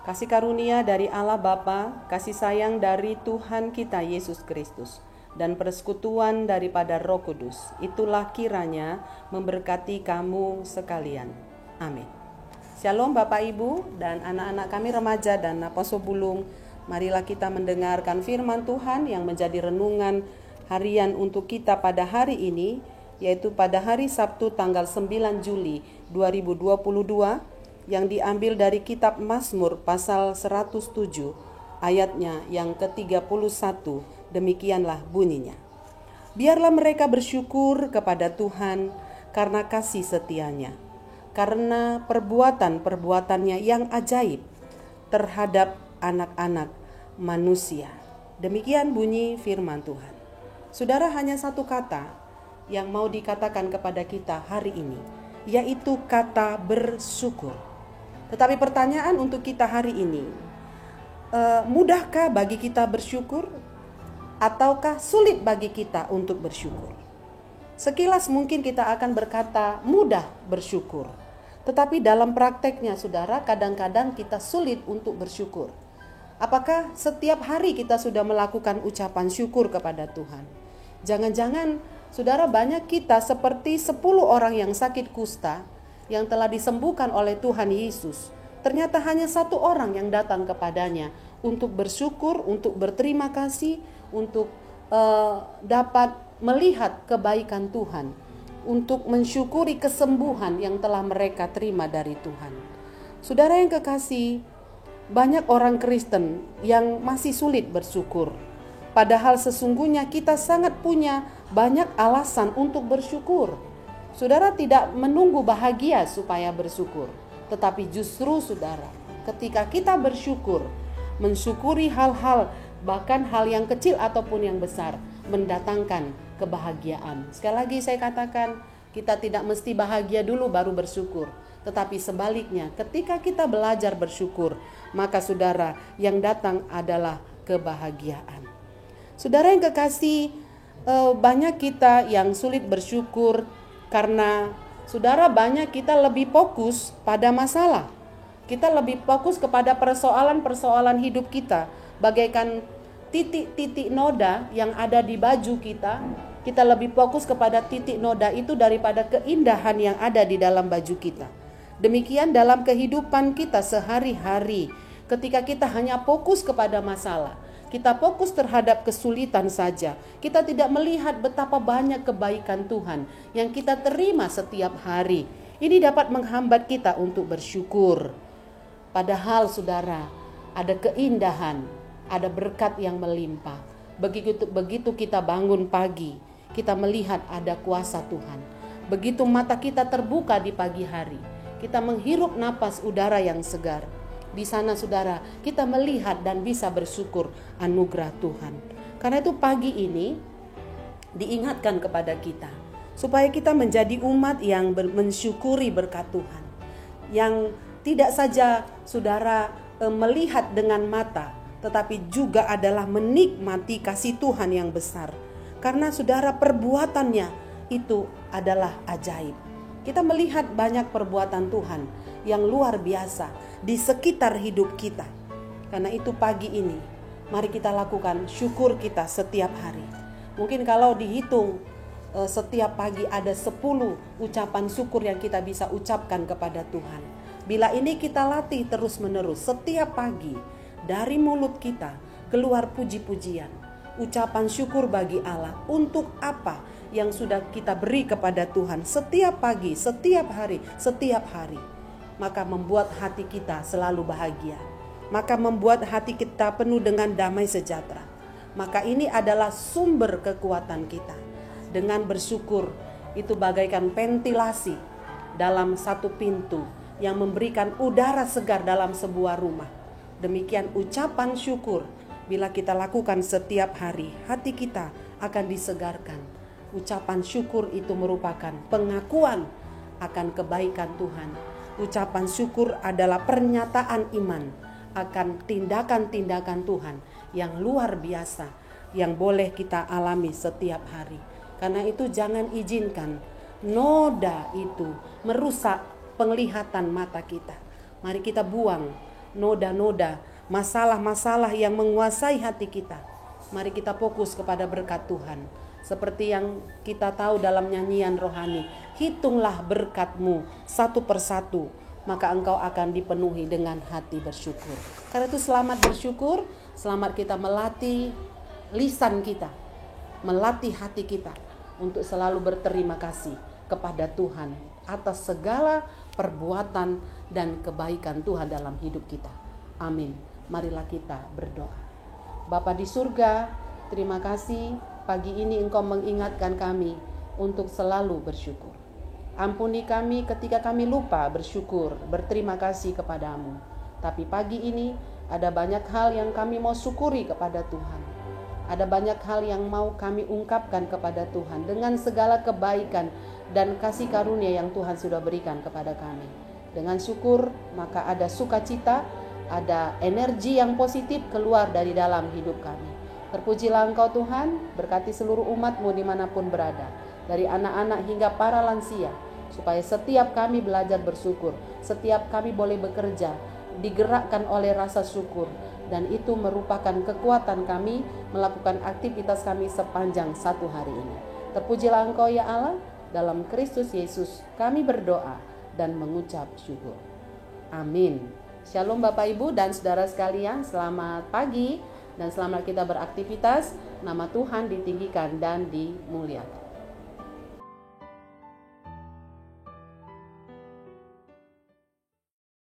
Kasih karunia dari Allah Bapa, kasih sayang dari Tuhan kita Yesus Kristus, dan persekutuan daripada Roh Kudus, itulah kiranya memberkati kamu sekalian. Amin. Shalom Bapak Ibu dan anak-anak kami remaja dan Apostle Bulung. Marilah kita mendengarkan firman Tuhan yang menjadi renungan harian untuk kita pada hari ini, yaitu pada hari Sabtu tanggal 9 Juli 2022, yang diambil dari kitab Mazmur pasal 107 ayatnya yang ke-31. Demikianlah bunyinya. Biarlah mereka bersyukur kepada Tuhan karena kasih setianya, karena perbuatan-perbuatannya yang ajaib terhadap anak-anak manusia. Demikian bunyi firman Tuhan. Saudara, hanya satu kata yang mau dikatakan kepada kita hari ini, yaitu kata bersyukur. Tetapi pertanyaan untuk kita hari ini, mudahkah bagi kita bersyukur? Ataukah sulit bagi kita untuk bersyukur? Sekilas mungkin kita akan berkata mudah bersyukur. Tetapi dalam prakteknya saudara, kadang-kadang kita sulit untuk bersyukur. Apakah setiap hari kita sudah melakukan ucapan syukur kepada Tuhan? Jangan-jangan saudara, banyak kita seperti 10 orang yang sakit kusta yang telah disembuhkan oleh Tuhan Yesus. Ternyata hanya satu orang yang datang kepadanya untuk bersyukur, untuk berterima kasih, untuk dapat melihat kebaikan Tuhan, untuk mensyukuri kesembuhan yang telah mereka terima dari Tuhan. Saudara yang kekasih, banyak orang Kristen yang masih sulit bersyukur. Padahal sesungguhnya kita sangat punya banyak alasan untuk bersyukur. Saudara tidak menunggu bahagia supaya bersyukur, tetapi justru saudara, ketika kita bersyukur, mensyukuri hal-hal, bahkan hal yang kecil ataupun yang besar, mendatangkan kebahagiaan. Sekali lagi saya katakan, kita tidak mesti bahagia dulu baru bersyukur, tetapi sebaliknya, ketika kita belajar bersyukur, maka saudara, yang datang adalah kebahagiaan. Saudara yang kekasih, banyak kita yang sulit bersyukur karena saudara, banyak kita lebih fokus pada masalah. Kita lebih fokus kepada persoalan-persoalan hidup kita, bagaikan titik-titik noda yang ada di baju kita. Kita lebih fokus kepada titik noda itu daripada keindahan yang ada di dalam baju kita. Demikian dalam kehidupan kita sehari-hari, ketika kita hanya fokus kepada masalah, kita fokus terhadap kesulitan saja, kita tidak melihat betapa banyak kebaikan Tuhan yang kita terima setiap hari. Ini dapat menghambat kita untuk bersyukur. Padahal saudara, ada keindahan, ada berkat yang melimpah. Begitu kita bangun pagi, kita melihat ada kuasa Tuhan. Begitu mata kita terbuka di pagi hari, kita menghirup napas udara yang segar. Di sana saudara, kita melihat dan bisa bersyukur anugerah Tuhan. Karena itu pagi ini diingatkan kepada kita, supaya kita menjadi umat yang mensyukuri berkat Tuhan. Yang tidak saja saudara melihat dengan mata, tetapi juga adalah menikmati kasih Tuhan yang besar. Karena saudara, perbuatannya itu adalah ajaib. Kita melihat banyak perbuatan Tuhan yang luar biasa di sekitar hidup kita. Karena itu pagi ini, mari kita lakukan syukur kita setiap hari. Mungkin kalau dihitung setiap pagi ada 10 ucapan syukur yang kita bisa ucapkan kepada Tuhan. Bila ini kita latih terus menerus, setiap pagi dari mulut kita keluar puji-pujian, ucapan syukur bagi Allah untuk apa yang sudah kita beri kepada Tuhan setiap pagi, setiap hari, maka membuat hati kita selalu bahagia, maka membuat hati kita penuh dengan damai sejahtera. Maka ini adalah sumber kekuatan kita. Dengan bersyukur, itu bagaikan ventilasi dalam satu pintu yang memberikan udara segar dalam sebuah rumah. Demikian ucapan syukur, bila kita lakukan setiap hari, hati kita akan disegarkan. Ucapan syukur itu merupakan pengakuan akan kebaikan Tuhan. Ucapan syukur adalah pernyataan iman akan tindakan-tindakan Tuhan yang luar biasa yang boleh kita alami setiap hari. Karena itu jangan izinkan noda itu merusak penglihatan mata kita. Mari kita buang noda-noda, masalah-masalah yang menguasai hati kita. Mari kita fokus kepada berkat Tuhan. Seperti yang kita tahu dalam nyanyian rohani, hitunglah berkat-Mu satu persatu, maka engkau akan dipenuhi dengan hati bersyukur. Karena itu selamat bersyukur, selamat kita melatih lisan kita, melatih hati kita untuk selalu berterima kasih kepada Tuhan atas segala perbuatan dan kebaikan Tuhan dalam hidup kita. Amin. Marilah kita berdoa. Bapa di surga, terima kasih pagi ini Engkau mengingatkan kami untuk selalu bersyukur. Ampuni kami ketika kami lupa bersyukur, berterima kasih kepadamu. Tapi pagi ini ada banyak hal yang kami mau syukuri kepada Tuhan. Ada banyak hal yang mau kami ungkapkan kepada Tuhan dengan segala kebaikan dan kasih karunia yang Tuhan sudah berikan kepada kami. Dengan syukur maka ada sukacita, ada energi yang positif keluar dari dalam hidup kami. Terpujilah Engkau Tuhan, berkati seluruh umat-Mu dimanapun berada, dari anak-anak hingga para lansia, supaya setiap kami belajar bersyukur, setiap kami boleh bekerja, digerakkan oleh rasa syukur, dan itu merupakan kekuatan kami melakukan aktivitas kami sepanjang satu hari ini. Terpujilah Engkau ya Allah, dalam Kristus Yesus kami berdoa dan mengucap syukur. Amin. Shalom Bapak Ibu dan saudara sekalian, selamat pagi dan selamat kita beraktivitas. Nama Tuhan ditinggikan dan dimuliakan.